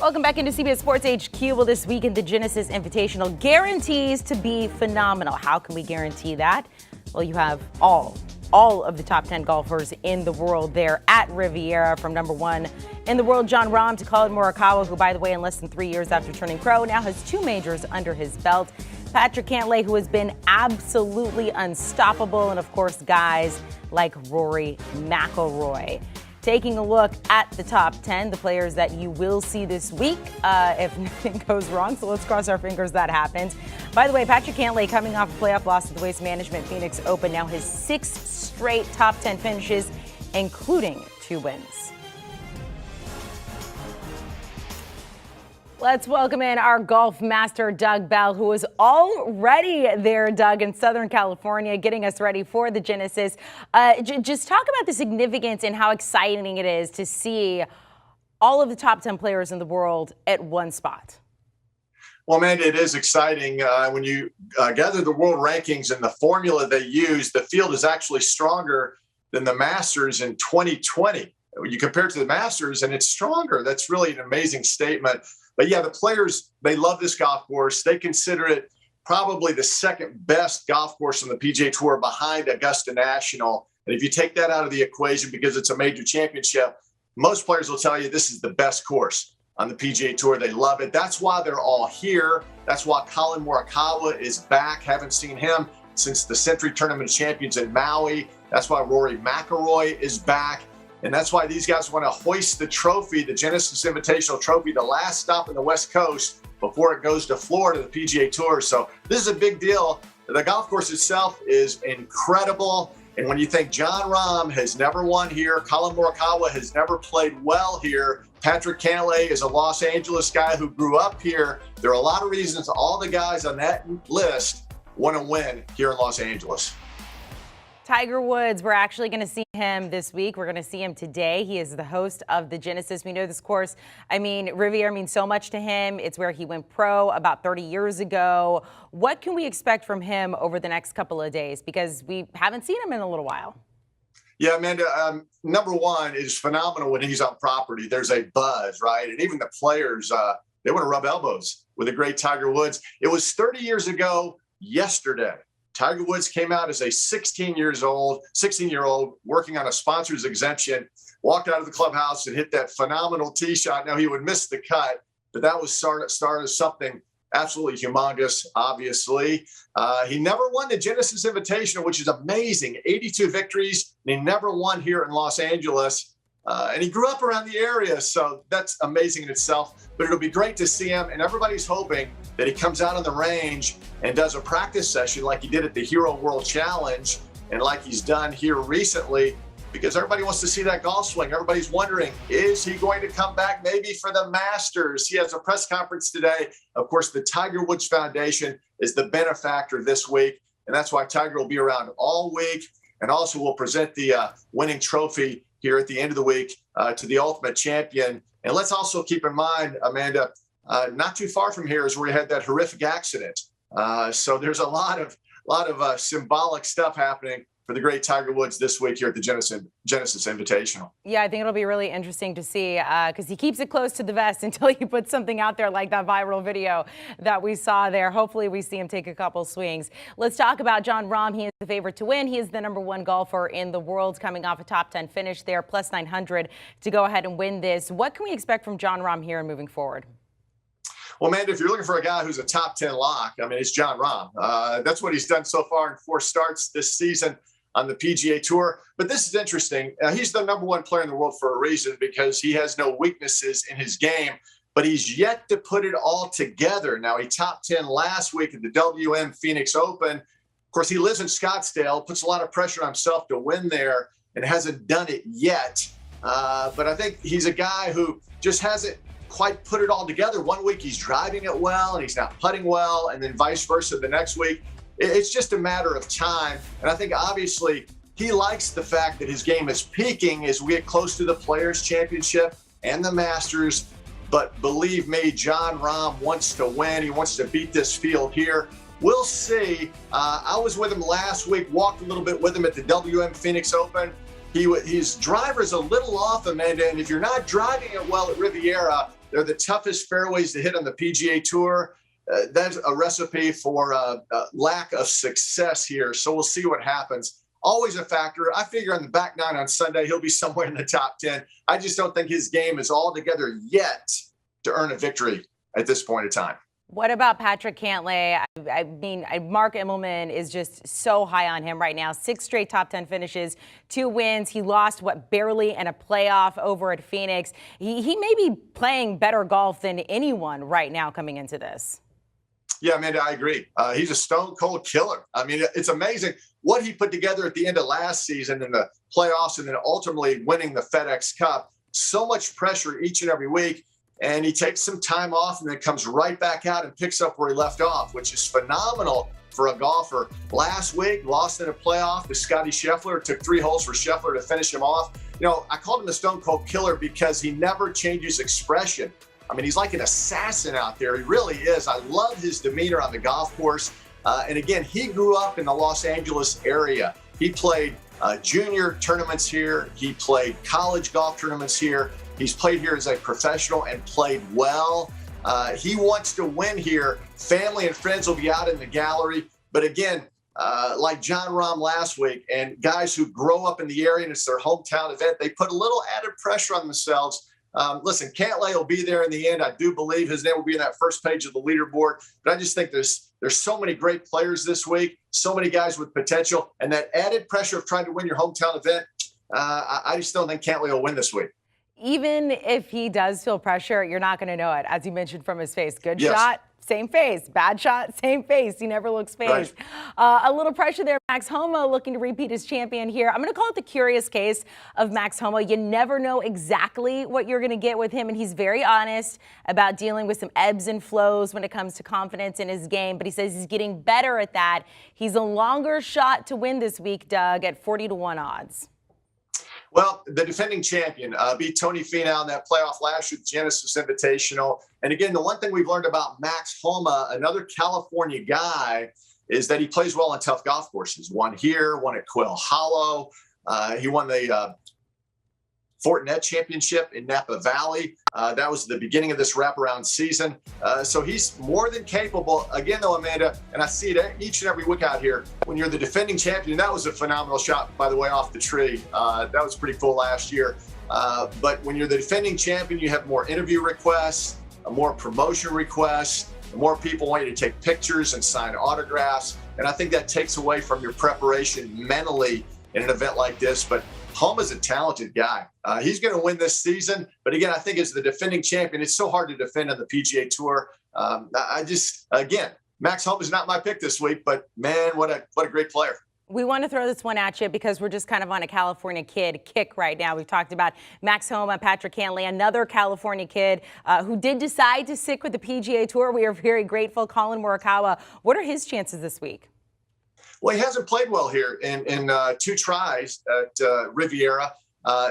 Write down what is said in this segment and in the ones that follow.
Welcome back into CBS Sports HQ. Well, this weekend, the Genesis Invitational guarantees to be phenomenal. How can we guarantee that? Well, you have all of the top 10 golfers in the world there at Riviera, from number one in the world, Jon Rahm, to Collin Murakawa, who, by the way, in less than 3 years after turning pro, now has 2 majors under his belt. Patrick Cantlay, who has been absolutely unstoppable, and of course, guys like Rory McIlroy. Taking a look at the top 10, the players that you will see this week if nothing goes wrong. So let's cross our fingers that happens. By the way, Patrick Cantlay, coming off a playoff loss to the Waste Management Phoenix Open, now his 6th straight top 10 finishes, including 2 wins. Let's welcome in our golf master, Doug Bell, who is already there, Doug, in Southern California, getting us ready for the Genesis. Just talk about the significance and how exciting it is to see all of the top 10 players in the world at one spot. Well, Amanda, it is exciting. When you gather the world rankings and the formula they use, the field is actually stronger than the Masters in 2020. You compare it to the Masters, and it's stronger. That's really an amazing statement. But yeah, the players, they love this golf course. They consider it probably the second best golf course on the PGA Tour behind Augusta National. And if you take that out of the equation because it's a major championship, most players will tell you this is the best course on the PGA Tour. They love it. That's why they're all here. That's why Collin Murakawa is back. Haven't seen him since the Century Tournament of Champions in Maui. That's why Rory McIlroy is back. And that's why these guys want to hoist the trophy, the Genesis Invitational Trophy, the last stop in the West Coast before it goes to Florida, the PGA Tour. So this is a big deal. The golf course itself is incredible. And when you think Jon Rahm has never won here, Collin Murakawa has never played well here, Patrick Cantlay is a Los Angeles guy who grew up here. There are a lot of reasons all the guys on that list want to win here in Los Angeles. Tiger Woods, we're actually going to see him this week. We're going to see him today. He is the host of the Genesis. We know this course, Riviera means so much to him. It's where he went pro about 30 years ago. What can we expect from him over the next couple of days? Because we haven't seen him in a little while. Yeah, Amanda, number one is phenomenal when he's on property. There's a buzz, right? And even the players, they want to rub elbows with the great Tiger Woods. It was 30 years ago yesterday. Tiger Woods came out as a 16-year-old working on a sponsor's exemption, walked out of the clubhouse and hit that phenomenal tee shot. Now, he would miss the cut, but that was started something absolutely humongous, obviously. He never won the Genesis Invitational, which is amazing. 82 victories, and he never won here in Los Angeles. And he grew up around the area, so that's amazing in itself. But it'll be great to see him, and everybody's hoping that he comes out on the range and does a practice session like he did at the Hero World Challenge and like he's done here recently, because everybody wants to see that golf swing. Everybody's wondering, is he going to come back maybe for the Masters? He has a press conference today. Of course, the Tiger Woods Foundation is the benefactor this week, and that's why Tiger will be around all week, and also will present the winning trophy here at the end of the week to the ultimate champion. And let's also keep in mind, Amanda, not too far from here is where he had that horrific accident. So there's a lot of symbolic stuff happening for the great Tiger Woods this week here at the Genesis Invitational. Yeah, I think it'll be really interesting to see because he keeps it close to the vest until he puts something out there like that viral video that we saw there. Hopefully we see him take a couple swings. Let's talk about Jon Rahm. He is the favorite to win. He is the #1 golfer in the world, coming off a top 10 finish there, plus 900 to go ahead and win this. What can we expect from Jon Rahm here and moving forward? Well, Amanda, if you're looking for a guy who's a top 10 lock, it's Jon Rahm. That's what he's done so far in 4 starts this season on the PGA Tour. But this is interesting. He's the #1 player in the world for a reason, because he has no weaknesses in his game, but he's yet to put it all together. Now, he top 10 last week at the WM Phoenix Open. Of course, he lives in Scottsdale, puts a lot of pressure on himself to win there, and hasn't done it yet. But I think he's a guy who just hasn't quite put it all together. One week he's driving it well and he's not putting well, and then vice versa the next week. It's just a matter of time. And I think obviously he likes the fact that his game is peaking as we get close to the Players Championship and the Masters. But believe me, Jon Rahm wants to win. He wants to beat this field here. We'll see. I was with him last week, walked a little bit with him at the WM Phoenix Open. His driver's a little off, Amanda, and if you're not driving it well at Riviera, They're the toughest fairways to hit on the PGA Tour. That's a recipe for lack of success here. So we'll see what happens. Always a factor. I figure on the back nine on Sunday, he'll be somewhere in the top 10. I just don't think his game is all together yet to earn a victory at this point in time. What about Patrick Cantlay? I mean, Mark Immelman is just so high on him right now. 6 straight top 10 finishes, 2 wins. He lost, barely in a playoff over at Phoenix. He may be playing better golf than anyone right now coming into this. Yeah, Amanda, I agree. He's a stone cold killer. I mean, it's amazing what he put together at the end of last season in the playoffs and then ultimately winning the FedEx Cup. So much pressure each and every week. And he takes some time off and then comes right back out and picks up where he left off, which is phenomenal for a golfer. Last week, lost in a playoff to Scotty Scheffler. It took 3 holes for Scheffler to finish him off. You know, I called him a stone cold killer because he never changes expression. I mean, he's like an assassin out there. He really is. I love his demeanor on the golf course. And again, he grew up in the Los Angeles area. He played junior tournaments here. He played college golf tournaments here. He's played here as a professional and played well. He wants to win here. Family and friends will be out in the gallery. But again, like John Rahm last week, and guys who grow up in the area and it's their hometown event, they put a little added pressure on themselves. Listen, Cantlay will be there in the end. I do believe his name will be in that first page of the leaderboard. But I just think there's so many great players this week, so many guys with potential, and that added pressure of trying to win your hometown event, I just don't think Cantlay will win this week. Even if he does feel pressure, you're not going to know it. As you mentioned from his face, good Yes. shot, same face. Bad shot, same face. He never looks phased. Right. A little pressure there. Max Homa looking to repeat as champion here. I'm going to call it the curious case of Max Homa. You never know exactly what you're going to get with him, and he's very honest about dealing with some ebbs and flows when it comes to confidence in his game, but he says he's getting better at that. He's a longer shot to win this week, Doug, at 40-1 odds. Well, the defending champion beat Tony Finau in that playoff last year, Genesis Invitational. And again, the one thing we've learned about Max Homa, another California guy, is that he plays well on tough golf courses. Won here, won at Quail Hollow. He won the Fortinet Championship in Napa Valley. That was the beginning of this wraparound season. So he's more than capable. Again, though, Amanda, and I see it each and every week out here, when you're the defending champion, that was a phenomenal shot, by the way, off the tree. That was pretty cool last year. But when you're the defending champion, you have more interview requests, more promotion requests, more people want you to take pictures and sign autographs. And I think that takes away from your preparation mentally in an event like this. But Homa's a talented guy. He's going to win this season. But again, I think as the defending champion, it's so hard to defend on the PGA Tour. Again, Max Homa is not my pick this week, but man, what a great player. We want to throw this one at you because we're just kind of on a California kid kick right now. We've talked about Max Homa, Patrick Cantlay, another California kid who did decide to stick with the PGA Tour. We are very grateful. Collin Murakawa, what are his chances this week? Well, he hasn't played well here in 2 tries at Riviera.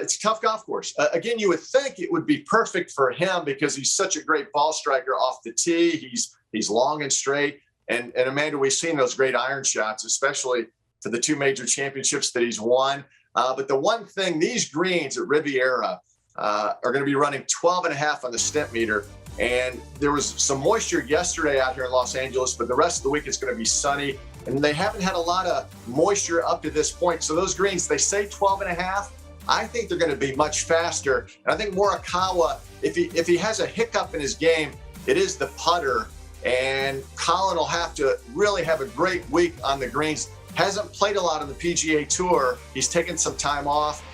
It's a tough golf course. Again, you would think it would be perfect for him because he's such a great ball striker off the tee. He's long and straight. And Amanda, we've seen those great iron shots, especially for the 2 major championships that he's won. But the one thing, these greens at Riviera are going to be running 12.5 on the stent meter. And there was some moisture yesterday out here in Los Angeles, but the rest of the week it's going to be sunny. And they haven't had a lot of moisture up to this point. So those greens, they say 12.5. I think they're going to be much faster. And I think Murakawa, if he has a hiccup in his game, it is the putter. And Collin will have to really have a great week on the greens. Hasn't played a lot on the PGA Tour. He's taken some time off.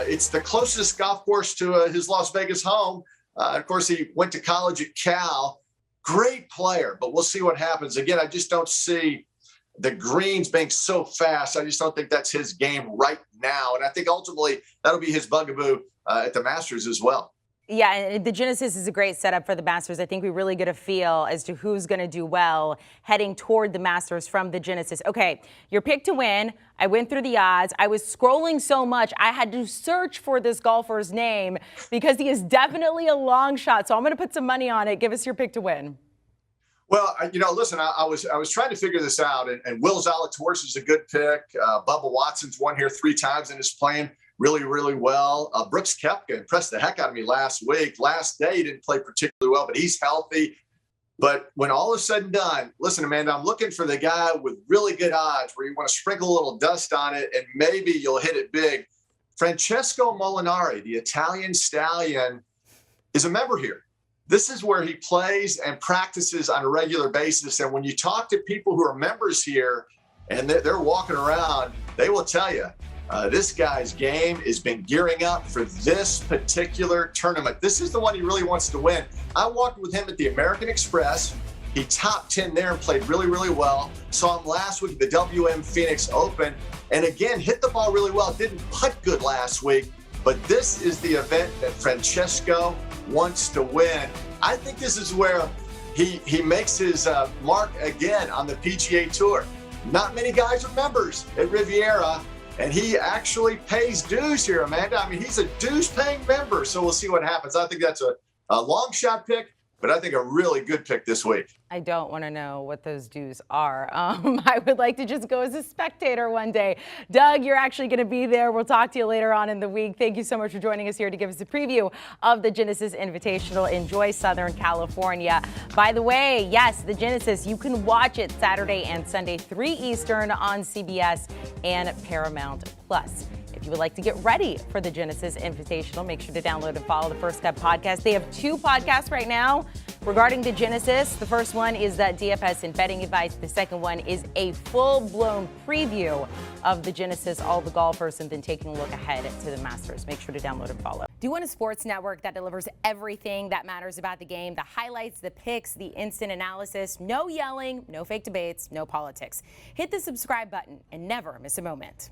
It's the closest golf course to his Las Vegas home. Of course, he went to college at Cal. Great player, but we'll see what happens. Again, I just don't see the greens being so fast. I just don't think that's his game right now. And I think ultimately that'll be his bugaboo at the Masters as well. Yeah, and the Genesis is a great setup for the Masters. I think we really get a feel as to who's going to do well heading toward the Masters from the Genesis. Okay, your pick to win. I went through the odds. I was scrolling so much, I had to search for this golfer's name because he is definitely a long shot. So I'm going to put some money on it. Give us your pick to win. Well, listen, I was trying to figure this out, and Will Zalatoris is a good pick. Bubba Watson's won here 3 times and is playing really, really well. Brooks Koepka impressed the heck out of me last week. Last day, he didn't play particularly well, but he's healthy. But when all is said and done, listen, Amanda, I'm looking for the guy with really good odds where you want to sprinkle a little dust on it and maybe you'll hit it big. Francesco Molinari, the Italian stallion, is a member here. This is where he plays and practices on a regular basis. And when you talk to people who are members here and they're walking around, they will tell you, this guy's game has been gearing up for this particular tournament. This is the one he really wants to win. I walked with him at the American Express. He top 10 there and played really, really well. Saw him last week at the WM Phoenix Open. And again, hit the ball really well. Didn't putt good last week. But this is the event that Francesco wants to win. I think this is where he makes his mark again on the PGA Tour. Not many guys are members at Riviera. And he actually pays dues here, Amanda. I mean, he's a dues-paying member, so we'll see what happens. I think that's a long shot pick, but I think a really good pick this week. I don't want to know what those dues are. I would like to just go as a spectator one day. Doug, you're actually going to be there. We'll talk to you later on in the week. Thank you so much for joining us here to give us a preview of the Genesis Invitational. Enjoy Southern California. By the way, yes, the Genesis, you can watch it Saturday and Sunday, 3 Eastern on CBS and Paramount Plus. If you would like to get ready for the Genesis Invitational, make sure to download and follow the First Step podcast. They have 2 podcasts right now regarding the Genesis. The first one is that DFS and betting advice. The second one is a full-blown preview of the Genesis, all the golfers, and then taking a look ahead to the Masters. Make sure to download and follow. Do you want a sports network that delivers everything that matters about the game? The highlights, the picks, the instant analysis, no yelling, no fake debates, no politics. Hit the subscribe button and never miss a moment.